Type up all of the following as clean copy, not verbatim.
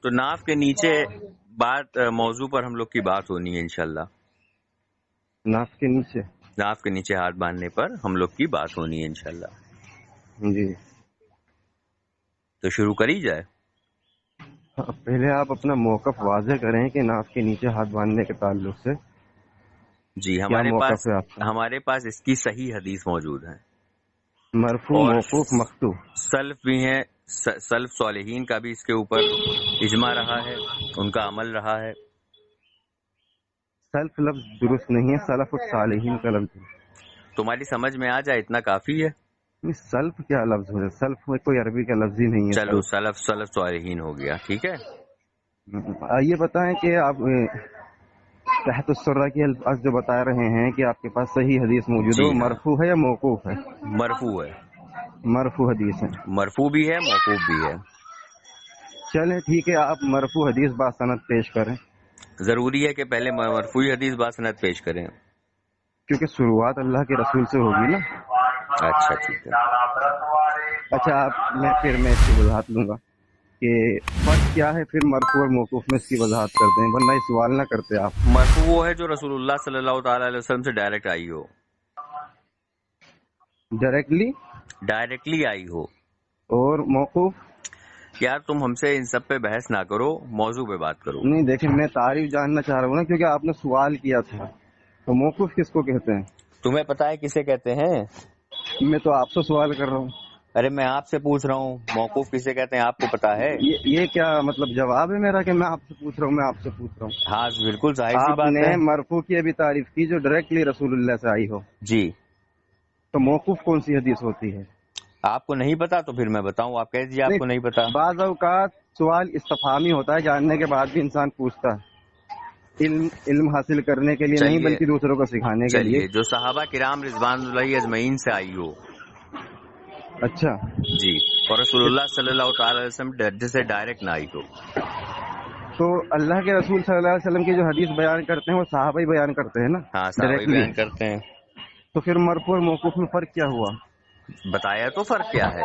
تو ناف کے نیچے موضوع پر ہم لوگ کی بات ہونی ہے انشاءاللہ. ناف کے نیچے؟ ناف کے نیچے ہاتھ باندھنے پر ہم لوگ کی بات ہونی ہے انشاءاللہ. جی تو شروع کری جائے. پہلے آپ اپنا موقف واضح کریں کہ ناف کے نیچے ہاتھ باندھنے کے تعلق سے جی کیا موقف ہے آپ کا؟ ہمارے پاس اس کی صحیح حدیث موجود ہے، مرفوع، اور موقوف، مقطوع. سلف بھی ہیں، سلف صالحین کا بھی اس کے اوپر اجماع رہا ہے، ان کا عمل رہا ہے. سلف لفظ درست نہیں ہے، سلف الصالحین کا لفظ ہے. تمہاری سمجھ میں آ جائے اتنا کافی ہے. سلف کیا لفظ ہے؟ سلف میں کوئی عربی کا لفظ ہی نہیں ہے. چلو سلف صالحین ہو گیا، ٹھیک ہے. یہ بتائیں کہ آپ تحت السرہ کی الفاظ جو بتا رہے ہیں کہ آپ کے پاس صحیح حدیث موجود ہے، جی وہ ہاں، مرفوع ہے یا موقوف ہے؟ مرفوع ہے. مرفوع حدیث ہے. مرفوع بھی ہے، موقوف بھی ہے. چلیں ٹھیک ہے، آپ مرفوع حدیث باسند پیش کریں. ضروری ہے کہ پہلے مرفوع حدیث باسند پیش کریں. کیونکہ شروعات اللہ کے رسول سے ہوگی نا. اچھا ٹھیک ہے. اچھا میں اس کی وضاحت لوں گا کہ فرق کیا ہے پھر مرفوع اور موقوف میں. اس کی وضاحت کرتے ہیں ورنہ یہ سوال نہ کرتے آپ. مرفوع وہ ہے جو رسول اللہ صلی اللہ تعالی علیہ وسلم سے ڈائریکٹ آئی ہو. ڈائریکٹلی آئی ہو. اور موقوف؟ یار تم ہم سے ان سب پہ بحث نہ کرو، موضوع پہ بات کرو. نہیں دیکھیں، میں تعریف جاننا چاہ رہا ہوں نا، کیونکہ آپ نے سوال کیا تھا. تو موقوف کس کو کہتے ہیں؟ تمہیں پتا ہے کسے کہتے ہیں؟ میں تو آپ سے سوال کر رہا ہوں. ارے میں آپ سے پوچھ رہا ہوں موقوف کسے کہتے ہیں، آپ کو پتا ہے؟ یہ کیا مطلب جواب ہے میرا کہ میں آپ سے پوچھ رہا ہوں؟ میں آپ سے پوچھ رہا ہوں. ہاں بالکل ظاہر سی آپ بات نے ہے. مرفوع کی ابھی تعریف کی جو ڈائریکٹلی رسول اللہ سے آئی ہو. جی. تو موقوف کون سی حدیث ہوتی ہے؟ آپ کو نہیں پتا تو پھر میں بتاؤں، آپ کہہ دیجیے آپ کو نہیں پتا. بعض اوقات سوال استفہامی ہوتا ہے، جاننے کے بعد بھی انسان پوچھتا ہے، علم حاصل کرنے کے لیے نہیں بلکہ دوسروں کو سکھانے کے لیے. چلیے جو صحابہ کرام رضوان اللہ اجمعین سے آئی ہو. اچھا جی. اور رسول اللہ صلی اللہ تعالی علیہ وسلم سے ڈائریکٹ نہ آئی ہو. تو اللہ کے رسول صلی اللہ علیہ وسلم کی جو حدیث بیان کرتے ہیں وہ صحابہ ہی بیان کرتے ہیں نا. ہاں صحابہ بیان کرتے ہیں. تو پھر مرفوع اور موقوف میں فرق کیا ہوا؟ بتایا تو فرق کیا ہے.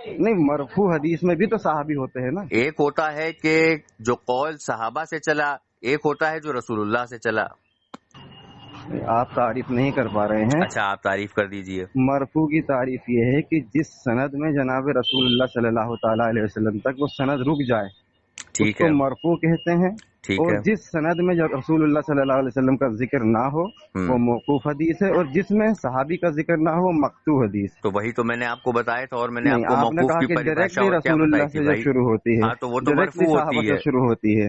نہیں، مرفوع حدیث میں بھی تو صحابی ہوتے ہیں نا. ایک ہوتا ہے کہ جو قول صحابہ سے چلا، ایک ہوتا ہے جو رسول اللہ سے چلا. آپ تعریف نہیں کر پا رہے ہیں. اچھا آپ تعریف کر دیجئے. مرفوع کی تعریف یہ ہے کہ جس سند میں جناب رسول اللہ صلی اللہ تعالی علیہ وسلم تک وہ سند رک جائے اس کو مرفوع کہتے ہیں. اور جس سند میں جو رسول اللہ صلی اللہ علیہ وسلم کا ذکر نہ ہو وہ موقوف حدیث ہے، اور جس میں صحابی کا ذکر نہ ہو وہ مقطوع حدیث. تو وہی تو میں نے آپ کو بتایا تھا، اور میں نے آپ کو آپ نے موقوف کہا کی کہ پریبھاشا ڈائریکٹلی اور کیا رسول بتائی اللہ تھی سے جو بھائی. شروع ہوتی ہے، ہاں تو وہ تو مرفوع ہوتی ہے. شروع ہوتی ہے.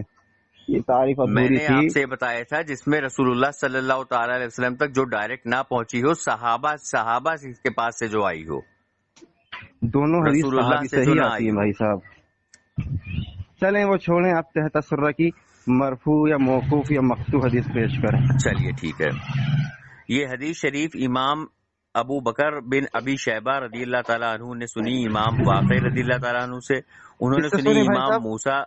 یہ تعریف میں ادھوری نے تھی. آپ سے بتایا تھا جس میں رسول اللہ صلی اللہ تعالی علیہ وسلم تک جو ڈائریکٹ نہ پہنچی ہو، صحابہ کے پاس سے جو آئی ہو. دونوں حدیث رسول اللہ صحابی سے سے جو ہی نہ آتی آئی ہیں ہو. بھائی صاحب. چلیں وہ چھوڑیں، آپ تحت السرہ کی مرفوع یا موقوف یا مقطوع حدیث پیش کریں. چلیے ٹھیک ہے. یہ حدیث شریف امام ابو بکر بن ابی شیبہ رضی اللہ تعالیٰ عنہ نے سنی امام واقع رضی اللہ تعالیٰ عنہ سے. انہوں نے کس سے سنی بھائی امام صاحب؟ موسیٰ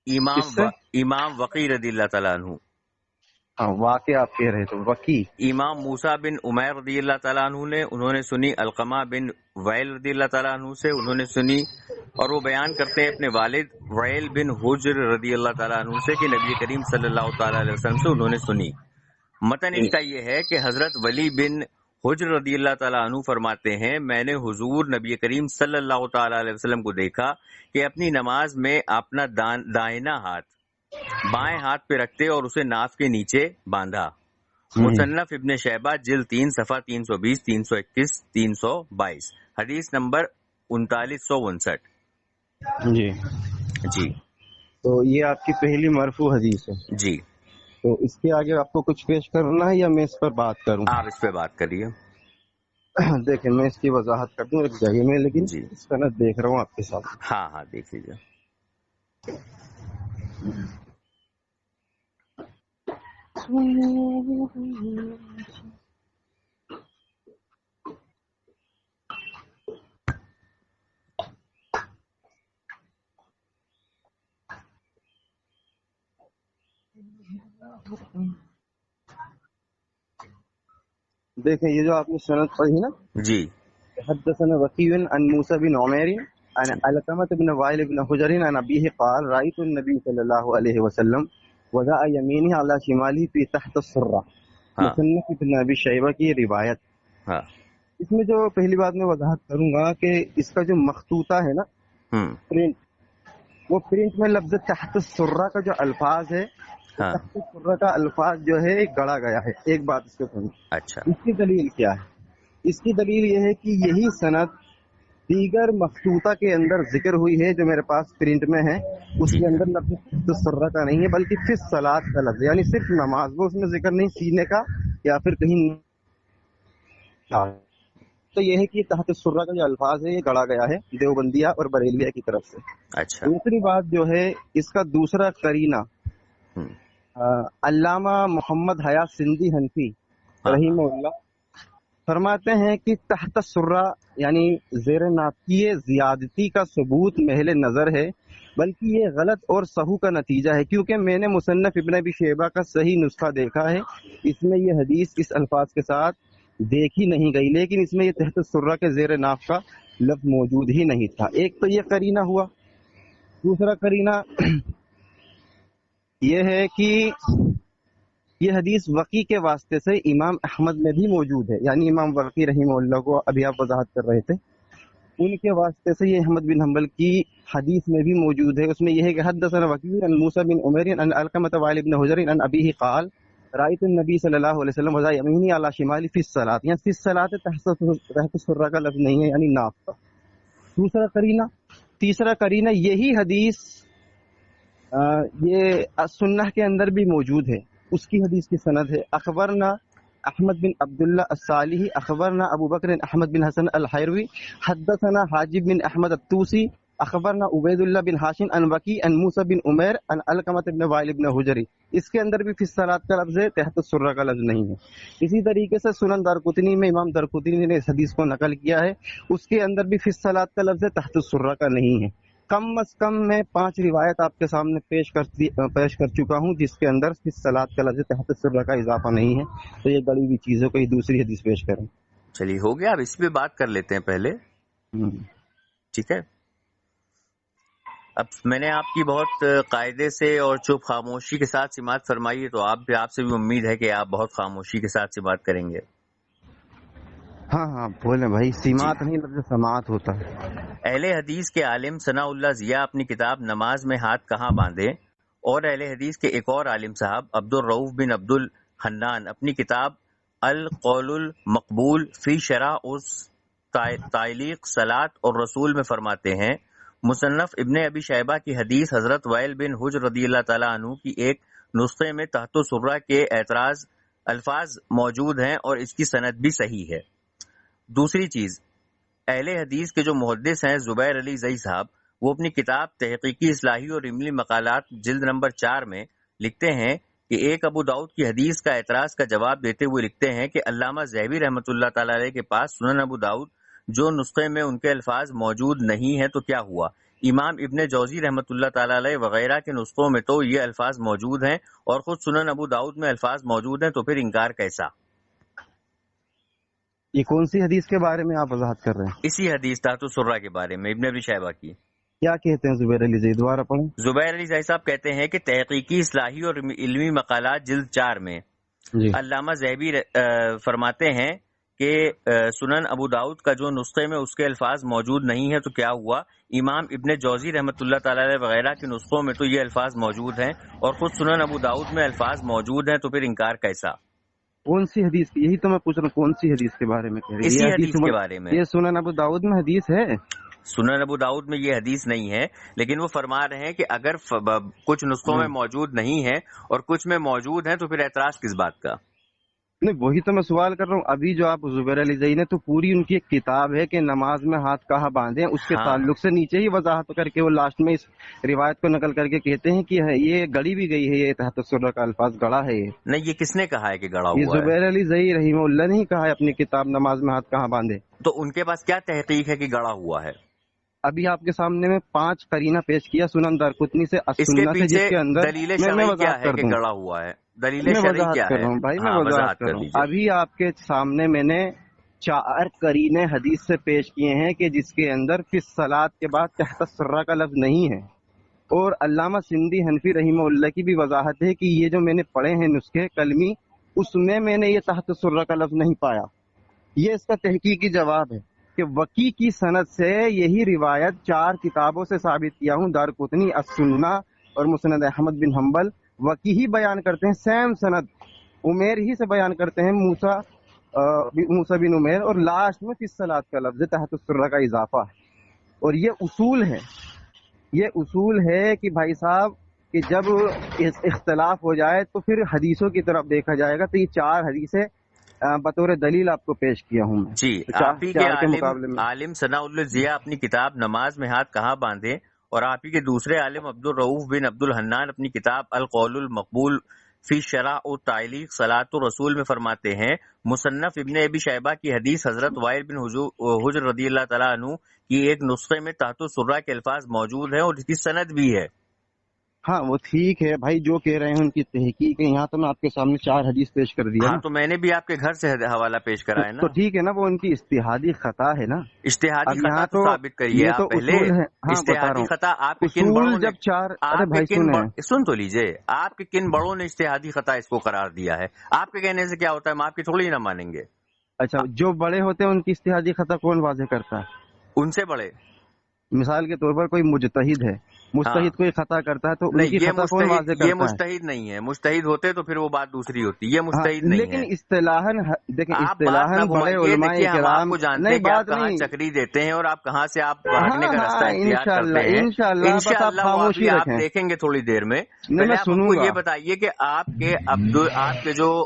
کس سے؟ امام وقی رضی اللہ تعالیٰ عنہ. واقع آپ کہہ رہے تھے وقی. امام موسیٰ بن عمیر رضی اللہ تعالیٰ عنہ نے، انہوں نے سنی علقمہ بن وائل رضی اللہ تعالیٰ عنہ سے. انہوں نے سنی اور وہ بیان کرتے ہیں اپنے والد وائل بن حجر رضی اللہ تعالیٰ عنہ سے کہ نبی کریم صلی اللہ تعالیٰ علیہ وسلم سے انہوں نے سنی. متن اس کا یہ ہے کہ حضرت ولی بن حجر رضی اللہ تعالیٰ عنہ فرماتے ہیں میں نے حضور نبی کریم صلی اللہ تعالیٰ علیہ وسلم کو دیکھا کہ اپنی نماز میں اپنا دائنا ہاتھ بائیں ہاتھ پہ رکھتے اور اسے ناف کے نیچے باندھا. مصنف ابن شیبہ جلد 3 صفحہ 320 321 322 حدیث نمبر 3959. جی جی تو یہ آپ کی پہلی مرفوع حدیث ہے. جی. تو اس کے آگے آپ کو کچھ پیش کرنا ہے یا میں اس پر بات کروں؟ آپ اس پہ بات کریے. دیکھیں میں اس کی وضاحت کر دوں ایک جگہ میں، لیکن جی سند دیکھ رہا ہوں آپ کے ساتھ. ہاں دیکھ لیجیے. دیکھیں یہ جو آپ نے سند پڑھی نا، جی. حدثنا وکیع عن موسیٰ بن عمیر عن علقمة بن وائل بن حجر عن أبيه قال رأيت النبي صلى الله عليه وسلم وضع يمينه على شماله في تحت السرة. مصنف ابن ابی شیبہ کی روایت. اس میں جو پہلی بات میں وضاحت کروں گا کہ اس کا جو مخطوطہ ہے نا پرنٹ، وہ پرنٹ میں لفظ تحت السرہ کا جو الفاظ ہے، تحت السرہ کا الفاظ جو ہے گڑا گیا ہے. ایک بات اس کو سنیں. اچھا، اس کی دلیل کیا ہے؟ اس کی دلیل یہ ہے کہ یہی سند دیگر مخطوطہ کے اندر ذکر ہوئی ہے جو میرے پاس پرنٹ میں ہے. اس کے اندر لفظ تحت السرہ کا نہیں ہے بلکہ فی الصلاۃ کا لفظ، یعنی صرف نماز، وہ اس میں ذکر نہیں سینے کا یا پھر کہیں. تو یہ ہے کہ تحت السرہ کا جو الفاظ ہے یہ گڑا گیا ہے دیوبندیہ اور بریلویہ کی طرف سے. اچھا، دوسری بات جو ہے اس کا دوسرا قرینہ، علامہ محمد حیات سندھی حنفی رحمہ اللہ فرماتے ہیں کہ تحت السرہ یعنی زیر نافیہ زیادتی کا ثبوت محل نظر ہے، بلکہ یہ غلط اور سہو کا نتیجہ ہے، کیونکہ میں نے مصنف ابن ابی شیبہ کا صحیح نسخہ دیکھا ہے، اس میں یہ حدیث اس الفاظ کے ساتھ دیکھی نہیں گئی، لیکن اس میں یہ تحت السرہ کے زیر ناف کا لفظ موجود ہی نہیں تھا. ایک تو یہ قرینہ ہوا. دوسرا قرینہ یہ ہے کہ یہ حدیث وقی کے واسطے سے امام احمد میں بھی موجود ہے، یعنی امام وقی رحمہ اللہ کو ابھی آپ وضاحت کر رہے تھے، ان کے واسطے سے یہ احمد بن حنبل کی حدیث میں بھی موجود ہے. اس میں یہ ہے کہ حدثنا وکیع عن موسیٰ بن عمیر عن علقمۃ وائل بن حجر عن ابیہ قال رأیت النبی صلی اللہ علیہ وسلم وضع یمینہ علی شمالہ فی الصلاۃ. یہاں فی الصلاۃ تحت السرہ کا لفظ نہیں ہے، یعنی ناف کا. دوسرا قرینہ. تیسرا قرینہ یہی حدیث یہ سنہ کے اندر بھی موجود ہے، اس کی حدیث کی سند ہے. اخبرنا احمد بن عبداللہ الصالحی اخبرنا ابو بکر احمد بن حسن الحیروی حدثنا حاجب بن احمد الطوسی اخبرنا عبید اللہ بن ہاشم عن وکیع عن موسیٰ بن عمیر عن علقمۃ بن وائل بن حجر. اس کے اندر بھی فی الصلاۃ کا لفظ ہے، تحت السرہ کا لفظ نہیں ہے. اسی طریقے سے سنن دارقطنی میں امام دارقطنی نے اس حدیث کو نقل کیا ہے، اس کے اندر بھی فی الصلاۃ کا لفظ ہے، تحت السرہ کا نہیں ہے. کم از کم میں 5 روایت آپ کے سامنے پیش کر چکا ہوں جس کے اندر فی الصلاۃ کا لفظ تحت السرہ کا اضافہ نہیں ہے. تو یہ گڑی ہوئی چیزوں کو دوسری حدیث پیش کریں. چلیے ہو گیا، اب اس پہ بات کر لیتے ہیں پہلے. ٹھیک ہے. اب میں نے آپ کی بہت قاعدے سے اور چپ خاموشی کے ساتھ سماعت فرمائی ہے، تو آپ سے بھی امید ہے کہ آپ بہت خاموشی کے ساتھ سماعت کریں گے. ہاں بولیں بھائی، سماعت نہیں لفظ سماعت ہوتا ہے. اہل حدیث کے عالم ثناء اللہ ضیاء اپنی کتاب نماز میں ہاتھ کہاں باندھے، اور اہل حدیث کے ایک اور عالم صاحب عبد الرؤف بن عبد الحنان اپنی کتاب القول المقبول فی شرح اس تعلیق صلاۃ اور رسول میں فرماتے ہیں مصنف ابن ابی شیبہ کی حدیث حضرت وائل بن حجر رضی اللہ تعالیٰ عنہ کی ایک نسخے میں تحت السرہ کے اعتراض الفاظ موجود ہیں اور اس کی سند بھی صحیح ہے. دوسری چیز، اہل حدیث کے جو محدث ہیں زبیر علی زئی صاحب، وہ اپنی کتاب تحقیقی اصلاحی اور علمی مقالات جلد نمبر 4 میں لکھتے ہیں کہ ایک ابو داؤد کی حدیث کا اعتراض کا جواب دیتے ہوئے لکھتے ہیں کہ علامہ ذہبی رحمۃ اللہ تعالی علیہ کے پاس سنن ابو داؤد جو نسخے میں ان کے الفاظ موجود نہیں ہیں تو کیا ہوا، امام ابن جوزی رحمۃ اللہ تعالی علیہ وغیرہ کے نسخوں میں تو یہ الفاظ موجود ہیں اور خود سنن ابو داؤد میں الفاظ موجود ہیں، تو پھر انکار کیسا؟ یہ کون سی حدیث کے بارے میں آپ وضاحت کر رہے ہیں؟ اسی حدیث تحت السرہ کے بارے میں ابن ابی شیبہ کی. کیا کہتے ہیں زبیر علی زئی؟ دوبارہ پڑھیں. زبیر علی زئی صاحب کہتے ہیں کہ تحقیقی اصلاحی اور علمی مقالات جلد 4 میں علامہ ذہبی فرماتے ہیں کہ سنن ابو داؤد کا جو نسخے میں اس کے الفاظ موجود نہیں ہیں تو کیا ہوا، امام ابن جوزی رحمۃ اللہ تعالی علیہ وغیرہ کے نسخوں میں تو یہ الفاظ موجود ہیں اور خود سنن ابو داؤد میں الفاظ موجود ہیں، تو پھر انکار کیسا؟ کون سی حدیث کی؟ یہی تو میں پوچھ رہا ہوں، کون سی حدیث کے بارے میں کہہ رہے ہیں؟ اسی حدیث کے بارے میں. یہ سنن ابو داؤد میں حدیث ہے؟ سنن ابو داؤد میں یہ حدیث نہیں ہے، لیکن وہ فرما رہے ہیں کہ اگر کچھ نسخوں میں موجود نہیں ہے اور کچھ میں موجود ہیں تو پھر اعتراض کس بات کا؟ نہیں، وہی تو میں سوال کر رہا ہوں. ابھی جو آپ زبیر علی زئی نے تو پوری ان کی ایک کتاب ہے کہ نماز میں ہاتھ کہاں باندھیں، اس کے تعلق سے نیچے ہی وضاحت کر کے وہ لاسٹ میں اس روایت کو نقل کر کے کہتے ہیں کہ یہ گڑی بھی گئی ہے، یہ تحت السرہ کا الفاظ گڑا ہے. یہ نہیں، یہ کس نے کہا ہے کہ گڑا ہوا ہے؟ یہ زبیر علی زئی رحمہ اللہ نے ہی کہا ہے اپنی کتاب نماز میں ہاتھ کہاں باندھے. تو ان کے پاس کیا تحقیق ہے کہ گڑا ہوا ہے؟ ابھی آپ کے سامنے میں 5 قرینہ پیش کیا سنن دارقطنی سے، اس کے پیچھے دلیل شرعی کیا ہے کہ گڑا ہوا ہے؟ دلیل شرعی کیا ہے؟ بھائی میں وضاحت کر رہا ہوں. ابھی آپ کے سامنے میں نے 4 قرینے حدیث سے پیش کیے ہیں کہ جس کے اندر فی الصلاۃ کے بعد تحت السرہ کا لفظ نہیں ہے، اور علامہ سندھی حنفی رحمہ اللہ کی بھی وضاحت ہے کہ یہ جو میں نے پڑھے ہیں نسخے کلمی، اس میں نے یہ تحت السرہ کا لفظ نہیں پایا۔ یہ اس کا تحقیقی جواب ہے کہ وکی کی سند سے یہی روایت 4 کتابوں سے ثابت کیا ہوں، دارقطنی، السنہ اور مسند احمد بن حنبل، وکی ہی بیان کرتے ہیں، سیم سند عمیر ہی سے بیان کرتے ہیں، موسیٰ بن عمیر، اور لاسٹ میں فی الصلاۃ کا لفظ تحت السرہ کا اضافہ ہے۔ اور یہ اصول ہے کہ بھائی صاحب کہ جب اختلاف ہو جائے تو پھر حدیثوں کی طرف دیکھا جائے گا۔ تو یہ 4 حدیثیں بطور دلیل آپ کو پیش کیا ہوں میں۔ جی، آپ ہی کے عالم ثناء اللہ ضیاء اپنی کتاب نماز میں ہاتھ کہاں باندھے، اور آپ ہی کے دوسرے عالم عبدالرؤوف بن عبد الحنان اپنی کتاب القول المقبول فی شرح و تعلیق صلاۃ الرسول میں فرماتے ہیں، مصنف ابن ابی شیبہ کی حدیث حضرت وائل بن حجر رضی اللہ تعالیٰ عنہ کی ایک نسخے میں تحت السرہ کے الفاظ موجود ہیں اور اس کی سند بھی ہے۔ ہاں وہ ٹھیک ہے بھائی، جو کہہ رہے ہیں ان کی تحقیق ہے، یہاں تو میں آپ کے سامنے 4 حدیث پیش کر دیا۔ ہاں تو میں نے بھی آپ کے گھر سے حوالہ پیش کرا ہے نا، تو ٹھیک ہے نا، وہ ان کی اجتہادی خطا ہے نا، اجتہادی خطا تو ثابت کریے آپ پہلے۔ اجتہادی خطا آپ کے کن بڑوں نے، سن تو لیجئے، آپ کے کن بڑوں نے اجتہادی خطا اس کو قرار دیا ہے؟ آپ کے کہنے سے کیا ہوتا ہے، ہم آپ کی تھوڑی نہ مانیں گے۔ اچھا، جو بڑے ہوتے ہیں ان کی اجتہادی خطا کون واضح کرتا ہے؟ ان سے بڑے، مثال کے طور پر کوئی مجتہد ہے، مجتہد کوئی خطا کرتا ہے تو ان کی خطا کون واضح کرتا ہے؟ یہ مجتہد نہیں ہے، مجتہد ہوتے تو پھر وہ بات دوسری ہوتی، یہ مجتہد نہیں ہے۔ لیکن اصطلاحاً دیکھیں، اصطلاحاً بڑے علماء کرام کو جانتے ہیں کہ آپ کہاں چکری دیتے ہیں اور آپ کہاں سے آپ بھاگنے کا راستہ اختیار کرتے ہیں۔ انشاءاللہ آپ دیکھیں گے تھوڑی دیر میں۔ پہلے آپ کو یہ بتائیے کہ آپ کے جو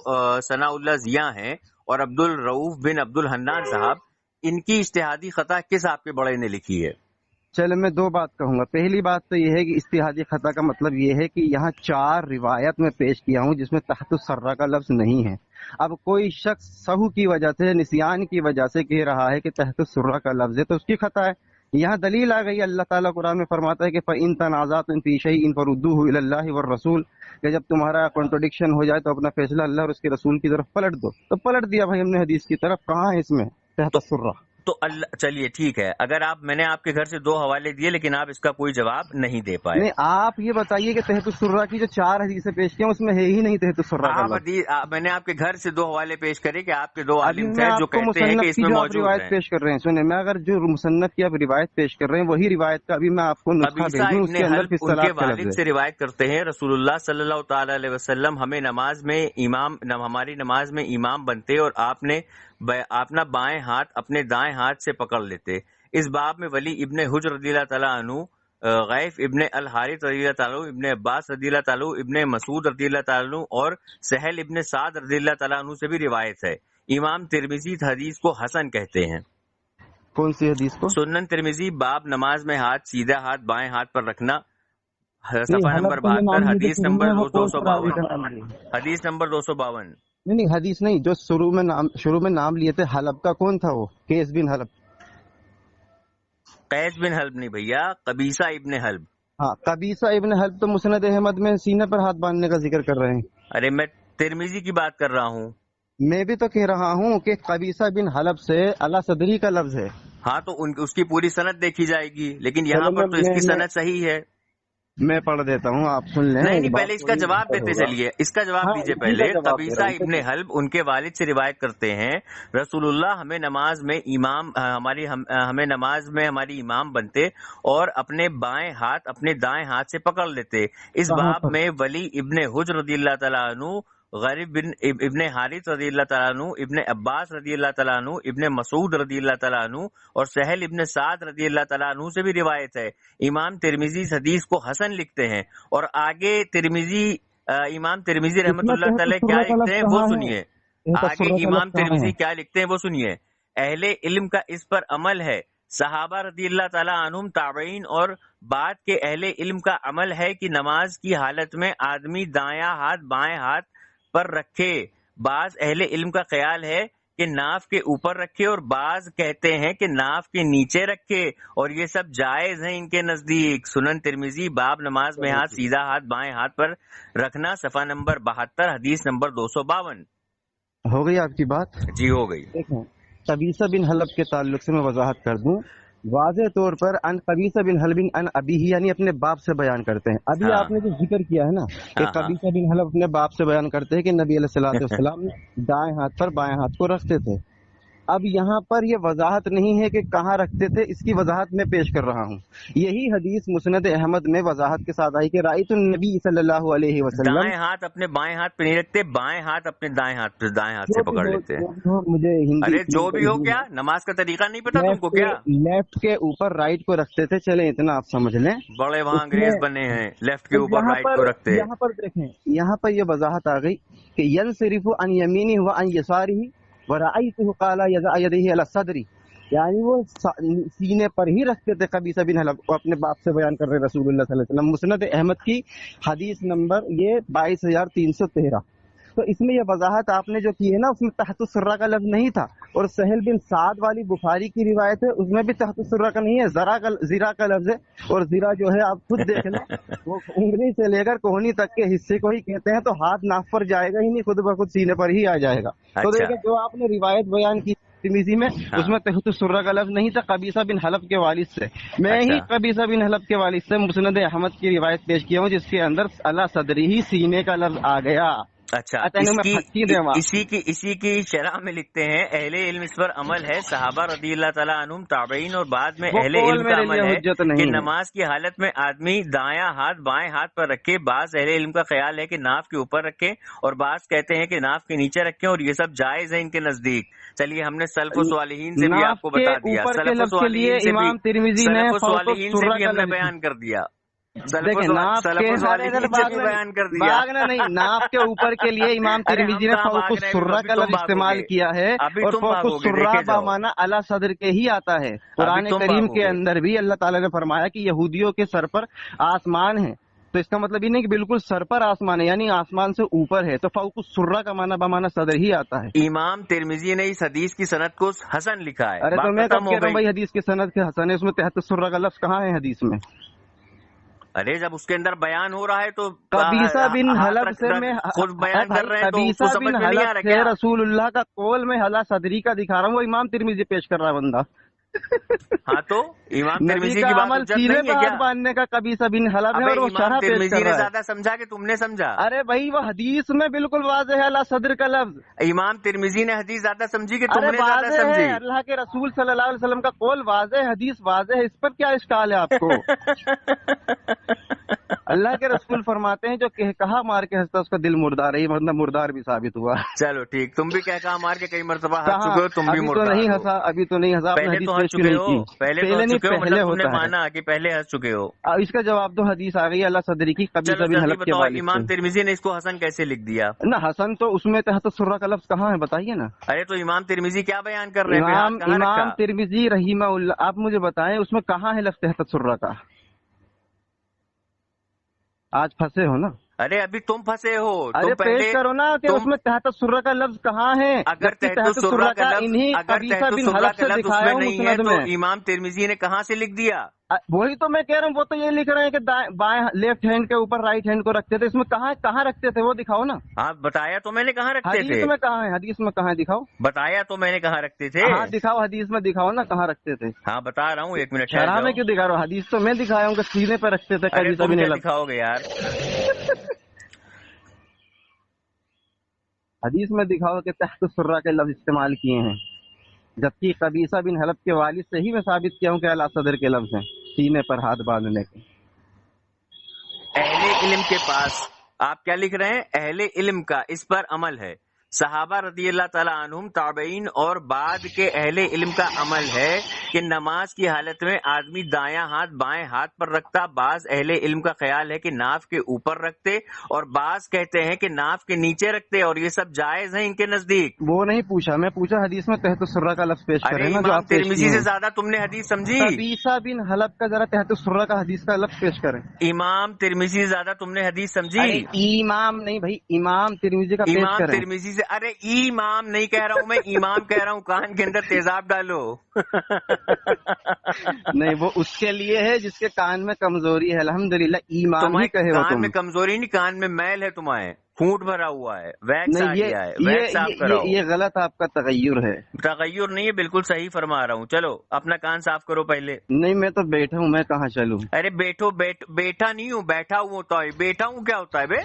ثناء اللہ ضیاء ہیں اور عبدالرؤوف بن عبد الحنان صاحب، ان کی اجتہادی خطا کس آپ کے بڑے نے لکھی ہے؟ چلے میں 2 بات کہوں گا۔ پہلی بات تو یہ ہے کہ اجتہادی خطا کا مطلب یہ ہے کہ یہاں 4 روایت میں پیش کیا ہوں جس میں تحت السرہ کا لفظ نہیں ہے۔ اب کوئی شخص سہو کی وجہ سے، نسیان کی وجہ سے کہہ رہا ہے کہ تحت السرہ کا لفظ ہے تو اس کی خطا ہے۔ یہاں دلیل آ گئی، اللہ تعالیٰ قرآن میں فرماتا ہے کہ فَإِن تَنَازَعْتُمْ فِي شَيْءٍ فَرُدُّوهُ إِلَى اللَّهِ وَالرَّسُولِ، کہ جب تمہارا کنٹروڈکشن ہو جائے تو اپنا فیصلہ اللہ اور اس کے رسول کی طرف پلٹ دو۔ تو پلٹ دیا بھائی ہم نے حدیث کی طرف، کہاں ہے اس میں تحت السرہ؟ تو اللہ، چلیے ٹھیک ہے، اگر میں نے آپ کے گھر سے 2 حوالے دیے لیکن آپ اس کا کوئی جواب نہیں دے پائے۔ نہیں، آپ یہ بتائیے کہ تحت السرہ کی جو 4 حدیثیں پیش کی ہیں اس میں ہے ہی نہیں تحت السرہ کا لفظ۔ میں نے آپ کے گھر سے 2 حوالے پیش کرے کہ آپ کے 2 عالم تھے جو کہتے ہیں کہ اس میں موجود روایت پیش کر رہے ہیں۔ سنیں، میں اگر جو مصنف کی آپ روایت پیش کر رہے ہیں وہی روایت کا ابھی میں آپ کو نسخہ بھیجوں، اس کے اندر ان کے والد سے روایت کرتے ہیں، رسول اللہ صلی اللہ تعالی علیہ وسلم ہماری نماز میں امام بنتے اور آپ نے اپنا بائیں ہاتھ اپنے دائیں ہاتھ سے پکڑ لیتے۔ اس باب میں ولی ابن حجر رضی اللہ تعالیٰ عنہ، غیف ابن الحارث رضی اللہ تعالیٰ عنہ، ابن عباس رضی اللہ تعالیٰ عنہ، ابن مسعود رضی اللہ تعالیٰ عنہ اور سہل ابن سعد رضی اللہ تعالیٰ عنہ سے بھی روایت ہے۔ امام ترمذی حدیث کو حسن کہتے ہیں۔ کون سی حدیث کو؟ سنن ترمذی، باب نماز میں سیدھا ہاتھ بائیں ہاتھ پر رکھنا، صفحہ نمبر 72، حدیث نمبر 252۔ حدیث نمبر 252۔ نہیں حدیث نہیں، جو شروع میں نام لیے تھے حلب کا، کون تھا وہ؟ قیس بن حلب۔ قیس بن حلب نہیں بھیا، قبیصہ ابن حلب۔ ہاں، قبیصہ ابن حلب تو مسند احمد میں سینے پر ہاتھ باندھنے کا ذکر کر رہے ہیں۔ ارے میں ترمذی کی بات کر رہا ہوں۔ میں بھی تو کہہ رہا ہوں کہ قبیصہ بن حلب سے علی صدری کا لفظ ہے۔ ہاں تو اس کی پوری سند دیکھی جائے گی، لیکن یہاں پر تو اس کی سند صحیح ہے۔ میں پڑھ دیتا ہوں، آپ سن لیں۔ نہیں پہلے اس کا جواب دیتے چلیے، اس کا جواب دیجیے پہلے۔ قبیصہ ابن حلب ان کے والد سے روایت کرتے ہیں، رسول اللہ ہمیں نماز میں ہماری امام بنتے اور اپنے بائیں ہاتھ اپنے دائیں ہاتھ سے پکڑ لیتے۔ اس باب میں ولی ابن حجر رضی اللہ تعالیٰ عنہ، غریب ابن حارث رضی اللہ تعالیٰ عنہ، ابن عباس رضی اللہ تعالیٰ عنہ، ابن مسعود رضی اللہ تعالیٰ عنہ اور سہل ابن سعد رضی اللہ تعالیٰ عنہ سے بھی روایت ہے۔ امام ترمذی اس حدیث کو حسن لکھتے ہیں، اور آگے امام ترمذی رحمۃ اللہ تعالیٰ کیا لکھتے ہیں وہ سنیے۔ آگے امام ترمذی کیا لکھتے ہیں وہ سنیے۔ اہل علم کا اس پر عمل ہے، صحابہ رضی اللہ تعالیٰ عنہم، تابعین اور بعد کے اہل علم کا عمل ہے کہ نماز کی حالت میں آدمی دایاں ہاتھ بائیں ہاتھ پر رکھے۔ بعض اہل علم کا خیال ہے کہ ناف کے اوپر رکھے اور بعض کہتے ہیں کہ ناف کے نیچے رکھے، اور یہ سب جائز ہیں ان کے نزدیک۔ سنن ترمذی، باب نماز میں سیدھا ہاتھ بائیں ہاتھ پر رکھنا، صفحہ نمبر 72، حدیث نمبر 252۔ ہو گئی آپ کی بات؟ جی ہو گئی۔ دیکھیں قبیصہ بن حلب کے تعلق سے میں وضاحت کر دوں، واضح طور پر ان قبیصہ بن حلب ان ابی ہی یعنی اپنے باپ سے بیان کرتے ہیں۔ ابھی آپ نے جو ذکر کیا ہے نا کہ قبیصہ بن حلب اپنے باپ سے بیان کرتے ہیں کہ نبی علیہ الصلوۃ والسلام دائیں ہاتھ پر بائیں ہاتھ کو رکھتے تھے۔ اب یہاں پر یہ وضاحت نہیں ہے کہ کہاں رکھتے تھے، اس کی وضاحت میں پیش کر رہا ہوں۔ یہی حدیث مسند احمد میں وضاحت کے ساتھ آئی کہ رأیت النبی صلی اللہ علیہ وسلم، دائیں ہاتھ اپنے بائیں ہاتھ پہ نہیں رکھتے، بائیں ہاتھ اپنے دائیں ہاتھ سے پکڑ لیتے ہیں۔ مجھے ہندی ارے جو بھی ہو، کیا نماز کا طریقہ نہیں پتا تم کو کیا؟ لیفٹ کے اوپر رائٹ کو رکھتے تھے، چلیں اتنا آپ سمجھ لیں، بڑے وہاں انگریز بنے ہیں، لیفٹ کے اوپر رائٹ کو رکھتے۔ یہاں پر دیکھیں، یہاں پر یہ وضاحت آ گئی کہ ینصرف عن یمینہ و عن یسارہ ورأیتہ قال یضع یدہ علی الصدر، یعنی وہ سینے پر ہی رکھتے تھے قبیصہ بن حلب، وہ اپنے باپ سے بیان کر رہے رسول اللہ صلی اللہ علیہ وسلم۔ مسند احمد کی حدیث نمبر یہ 22,313۔ تو اس میں یہ وضاحت آپ نے جو کی ہے نا، اس میں تحت السرہ کا لفظ نہیں تھا، اور سہل بن سعد والی بخاری کی روایت ہے، اس میں بھی تحت السرہ کا نہیں ہے، زرا کا لفظ ہے، اور زرا جو ہے آپ خود دیکھ لیں، وہ انگلی سے لے کر کوہنی تک کے حصے کو ہی کہتے ہیں، تو ہاتھ ناف پر جائے گا ہی نہیں، خود بخود سینے پر ہی آ جائے گا۔ تو دیکھیں جو آپ نے روایت بیان کی ترمذی میں، اس میں تحت السرہ کا لفظ نہیں تھا، قبیصہ بن حلب کے والد سے۔ میں ہی قبیصہ بن حلب کے والد سے مسند احمد کی روایت پیش کیا ہوں، جس کے اندر علی صدری ہی سینے کا لفظ آ گیا۔ اچھا، اسی کی شرح میں لکھتے ہیں اہل علم اس پر عمل ہے، صحابہ رضی اللہ تعالیٰ عنہم، تابعین، اور بعد میں اہل علم کا عمل ہے کہ نماز کی حالت میں آدمی دایاں ہاتھ بائیں ہاتھ پر رکھے۔ بعض اہل علم کا خیال ہے کہ ناف کے اوپر رکھے، اور بعض کہتے ہیں کہ ناف کے نیچے رکھیں، اور یہ سب جائز ہے ان کے نزدیک۔ چلیے ہم نے سلف و صالحین سے بھی آپ کو بتا دیا، سلف و صالحین سے بھی ہم نے بیان کر دیا، دیکھیں ناف کے بیان کر دیا۔ نہیں، ناف کے اوپر کے لیے امام ترمذی نے فوق السرہ کا لفظ استعمال کیا ہے، اور فوق السرہ بمعنی علی صدر کے ہی آتا ہے۔ قرآن کریم کے اندر بھی اللہ تعالیٰ نے فرمایا کہ یہودیوں کے سر پر آسمان ہے، تو اس کا مطلب یہ نہیں کہ بالکل سر پر آسمان ہے، یعنی آسمان سے اوپر ہے، تو فوق السرہ کا معنی بمعنی صدر ہی آتا ہے۔ امام ترمذی نے اس حدیث کی سند کو حسن لکھا ہے۔ ارے تو میں کب کہہ رہا ہوں بھائی حدیث کی سند کے حسن ہے، اس میں تحت السرہ کا لفظ کہاں ہے حدیث میں؟ ارے جب اس کے اندر بیان ہو رہا ہے تو قبیصہ بن حلب سے میں خود بیان کر رہے ہیں، قبیصہ بن حلب سے رسول اللہ کا قول میں علی صدری کا دکھا رہا ہوں، وہ امام ترمذی پیش کر رہا ہے بندہ۔ ہاں تو امام ترمذی کی بات حجت نہیں ہے کیا؟ باندھنے کا قبیصہ بن حلب ہے، اور وہ شرح پیش کر رہا ہے۔ ترمذی نے زیادہ سمجھا کہ تم نے سمجھا؟ ارے بھائی وہ حدیث میں بالکل واضح ہے علی صدر کا لفظ۔ امام ترمذی نے حدیث زیادہ سمجھی کہ تم نے زیادہ سمجھی؟ اللہ کے رسول صلی اللہ علیہ وسلم کا قول واضح، حدیث واضح ہے، اس پر کیا اشکال ہے آپ کو؟ اللہ کے رسول فرماتے ہیں جو کہا مار کے ہنستا اس کا دل مردار ہے، مطلب مردار بھی ثابت ہوا۔ چلو ٹھیک، تم بھی کہا مار کے کئی مرتبہ ہنس چکے ہو، تم بھی مردار نہیں ہنسا، ابھی تو نہیں ہنسا، پہلے تو ہنس چکے ہو، پہلے ہوتا ہے، مانا کہ پہلے ہنس چکے ہو۔ اس کا جواب تو حدیث آ گئی اللہ صدری کی قبیصہ بن حلب کے والد سے۔ امام ترمذی نے اس کو حسن کیسے لکھ دیا؟ نہ حسن تو اس میں تحت السرہ کا لفظ کہاں ہے بتائیے نا۔ ارے تو امام ترمذی کیا بیان کر رہے ہیں؟ امام ترمذی رحمہ اللہ، آپ مجھے بتائیں اس میں کہاں ہے لفظ تحت السرہ کا؟ آج پھنسے ہو نا؟ ارے ابھی تم پھنسے ہو، ارے پیش کرو نا کہ اس میں تحت السرہ کا لفظ کہاں ہے؟ اگر تحت السرہ کا لفظ اس میں نہیں ہے تو امام ترمذی نے کہاں سے لکھ دیا؟ وہی تو میں کہہ رہا ہوں، وہ تو یہ لکھ رہے ہیں کہ بائیں لیفٹ ہینڈ کے اوپر رائٹ ہینڈ کو رکھتے تھے، اس میں کہاں رکھتے تھے وہ دکھاؤ نا۔ ہاں بتایا تو میں نے کہاں رکھتے تھے، حدیث میں کہاں ہے؟ حدیث میں کہاں ہے دکھاؤ، بتایا تو میں نے کہاں رکھتے تھے۔ ہاں دکھاؤ، حدیث میں دکھاؤ نا کہاں رکھتے تھے۔ ہاں بتا رہا ہوں، ایک منٹ شرح میں کیوں دکھا رہا ہوں؟ حدیث تو میں دکھایا ہوں کہ سینے پہ رکھتے تھے، کبھی سبھی نہیں دکھاؤ گے یار؟ حدیث میں دکھاؤ کہ تحت السرہ کے لفظ استعمال کیے ہیں، جبکہ قبیصہ بن حلب کے والد سے ہی میں ثابت کیا ہوں کہ اعلیٰ صدر کے لفظ ہیں، سینے پر ہاتھ باندھنے کے۔ اہل علم کے پاس آپ کیا لکھ رہے ہیں؟ اہل علم کا اس پر عمل ہے، صحابہ رضی اللہ تعالیٰ عنہم، تابعین اور بعد کے اہل علم کا عمل ہے کہ نماز کی حالت میں آدمی دایاں ہاتھ بائیں ہاتھ پر رکھتا۔ بعض اہل علم کا خیال ہے کہ ناف کے اوپر رکھتے، اور بعض کہتے ہیں کہ ناف کے نیچے رکھتے، اور یہ سب جائز ہیں ان کے نزدیک۔ وہ نہیں پوچھا، میں پوچھا حدیث میں تحت السرہ کا لفظ پیش کریں نا جو آپ ترمذی سے زیادہ تم نے حدیث سمجھی۔ قبیصہ بن حلب کا ذرا تحت السرہ کا حدیث کا لفظ پیش کریں۔ امام ترمذی سے زیادہ تم نے حدیث سمجھی۔ امام نہیں بھائی، امام ترمذی کا پیش کریں۔ امام ترمذی سے، ارے امام نہیں کہہ رہا ہوں میں، امام کہہ رہا ہوں، کان کے اندر تیزاب ڈالو۔ نہیں، وہ اس کے لیے ہے جس کے کان میں کمزوری ہے، الحمدللہ امام ہی کہے ہو تم۔ کان میں کمزوری نہیں، کان میں میل ہے تمہیں۔ پھوٹ بھرا ہوا ہے، ویکس آ گیا ہے، ویکس صاف کراؤ۔ یہ غلط آپ کا تغیر ہے۔ تغیر نہیں ہے، بالکل صحیح فرما رہا ہوں۔ چلو اپنا کان صاف کرو پہلے۔ نہیں میں تو بیٹھا ہوں، میں کہاں چلوں؟ ارے بیٹھا نہیں ہوں، بیٹھا ہوں ہوتا ہے۔ بیٹھا ہوں کیا ہوتا ہے بے؟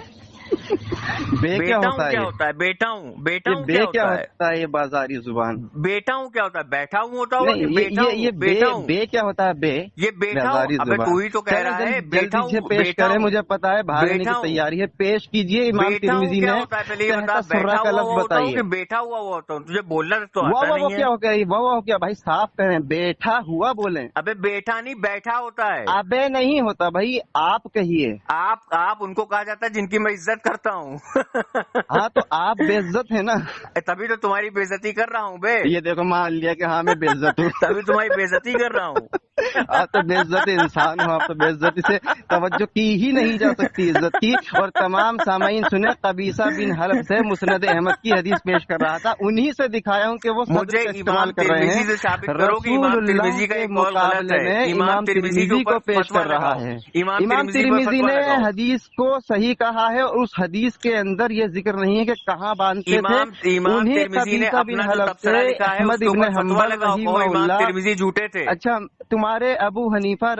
بیٹا ہوں کیا ہوتا ہے؟ بیٹا ہوں کیا ہوتا ہے؟ یہ بازاری زبان۔ بیٹا ہوں کیا ہوتا ہے؟ بیٹھا ہوں ہوتا ہوگا۔ یہ بے کیا ہوتا ہے؟ بے یہ بیٹا ہوں، تو ہی تو کہہ رہا ہے بیٹا ہوں۔ پیش کرے، مجھے پتا ہے بھاگنے کی تیاری ہے، پیش کیجیے۔ امام ترمذی نے پہلے یہ بتا، بیٹھا ہوا ہوتا ہوں کہ بیٹھا ہوا ہوتا ہوں؟ تجھے بولنا تو آتا نہیں ہے۔ کیا ہو گیا؟ وہ کیا بھائی صاف کہیں، بیٹھا ہوا بولیں۔ ابے بیٹھا نہیں، بیٹھا ہوتا ہے۔ ابے نہیں ہوتا بھائی، آپ کہیے۔ آپ ان کو کہا جاتا ہے جن کی میں عزت کرتا ہوں۔ ہاں تو آپ بے عزت ہے نا، تبھی تو تمہاری بے عزتی کر رہا ہوں بے۔ یہ دیکھو مان لیا کہ ہاں میں بے عزت ہوں، تبھی تمہاری بے عزتی کر رہا ہوں۔ آپ تو بے عزت انسان ہو، آپ تو بے عزتی سے توجہ کی ہی نہیں جا سکتی عزت کی۔ اور تمام سامعین سنے، قبیصہ بن حلب سے مسند احمد کی حدیث پیش کر رہا تھا، انہی سے دکھایا ہوں کہ وہ مجھے امام ترمذی سے ثابت کرو کہ امام ترمذی کا ایک قول غلط ہے۔ امام ترمذی کو پیش کر رہا ہے۔ امام ترمذی نے حدیث کو صحیح کہا ہے، اور اس حدیث کے اندر یہ ذکر نہیں ہے کہ کہاں باندھتے تھے۔ امام ترمذی نے اپنا جو تبصرہ لکھا ہے اس کے اوپر فتویٰ لگاؤ، امام ترمذی جھوٹے تھے۔ اچھا تمہارے ابو حنیفہ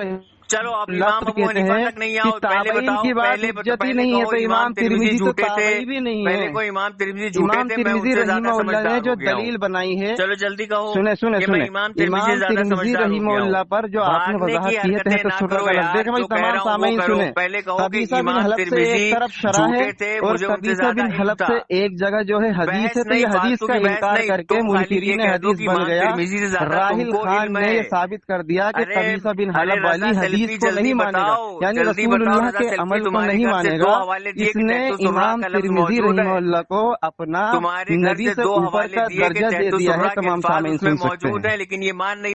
چلو اب امام ابو حنیفہ تک نہیں آؤ، پہلے بتاؤ، پہلے نہیں ہے تو امام ترمذی جھوٹے تھے، بھی نہیں ہے۔ پہلے کو امام ترمذی جھوٹے تھے، میں ان سے زیادہ سمجھدار نے جو ہو گیا ہوں۔ دلیل بنائی ہے، چلو جلدی کہو۔ سنے امام ترمذی زیادہ سمجھدار ہو گیا اللہ پر جو آپ نے وضاحت کی ہے تحت سورہ قلم، دیکھیں بھائی تمام سامعین سنیں، پہلے کہو کہ قبیصہ بن امام حلب سے ترمذی ایک طرف شرح ہے جھوٹے تھے، اور مجھے ان سے قبیصہ زیادہ بن حلب سے ایک جگہ جو ہے حدیث ہے، تو یہ حدیث کا انکار کر کے منکرین حدیث بن گیا۔ راحل خان نے یہ ثابت کر دیا کہ قبیصہ بن حلب والی حدیث کو نہیں مانے گا، یعنی رسول اللہ کے عمل کو نہیں مانے گا۔ اس نے امام ترمذی رحمہ اللہ کو اپنا نبی سے اوپر کا درجہ دے دیا ہے۔ تمام سامعین سن سکتے ہیں۔ لیکن یہ مان نہیں